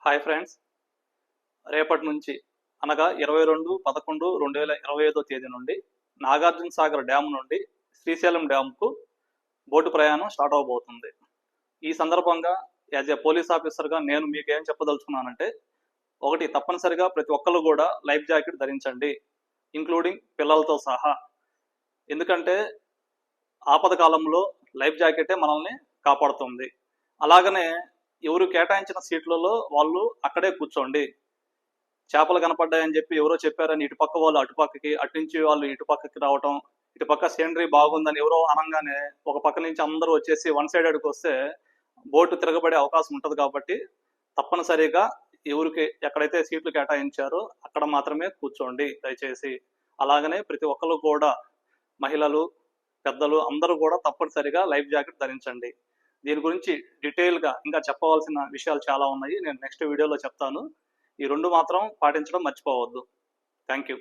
Hi friends, రేపటి నుంచి అనగా 22/11/2025 తేదీ నుండి నాగార్జున సాగర్ డ్యామ్ నుండి శ్రీశైలం డ్యామ్కు బోటు ప్రయాణం స్టార్ట్ అవబోతుంది. ఈ సందర్భంగా యాజ్ ఏ పోలీస్ ఆఫీసర్గా నేను మీకు ఏం చెప్పదలుచుకున్నానంటే, ఒకటి, తప్పనిసరిగా ప్రతి ఒక్కరు కూడా లైఫ్ జాకెట్ ధరించండి, ఇంక్లూడింగ్ పిల్లలతో సహా. ఎందుకంటే ఆపద కాలంలో లైఫ్ జాకెటే మనల్ని కాపాడుతుంది. అలాగనే ఎవరు కేటాయించిన సీట్లలో వాళ్ళు అక్కడే కూర్చోండి. చేపలు కనపడ్డాయని చెప్పి ఎవరో చెప్పారని ఇటుపక్క వాళ్ళు అటుపక్కకి, అట్నుంచి వాళ్ళు ఇటుపక్కకి రావటం, ఇటుపక్క సీనరీ బాగుందని ఎవరో అనగానే ఒక పక్క నుంచి అందరూ వచ్చేసి వన్ సైడెడ్కి వస్తే బోటు తిరగబడే అవకాశం ఉంటుంది. కాబట్టి తప్పనిసరిగా ఎవరికి ఎక్కడైతే సీట్లు కేటాయించారో అక్కడ మాత్రమే కూర్చోండి దయచేసి. అలాగనే ప్రతి ఒక్కరు కూడా, మహిళలు, పెద్దలు అందరూ కూడా తప్పనిసరిగా లైఫ్ జాకెట్ ధరించండి. దీని గురించి డీటెయిల్గా ఇంకా చెప్పవలసిన విషయాలు చాలా ఉన్నాయి, నేను నెక్స్ట్ వీడియోలో చెప్తాను. ఈ రెండు మాత్రం పాటించడం మర్చిపోవద్దు. Thank you.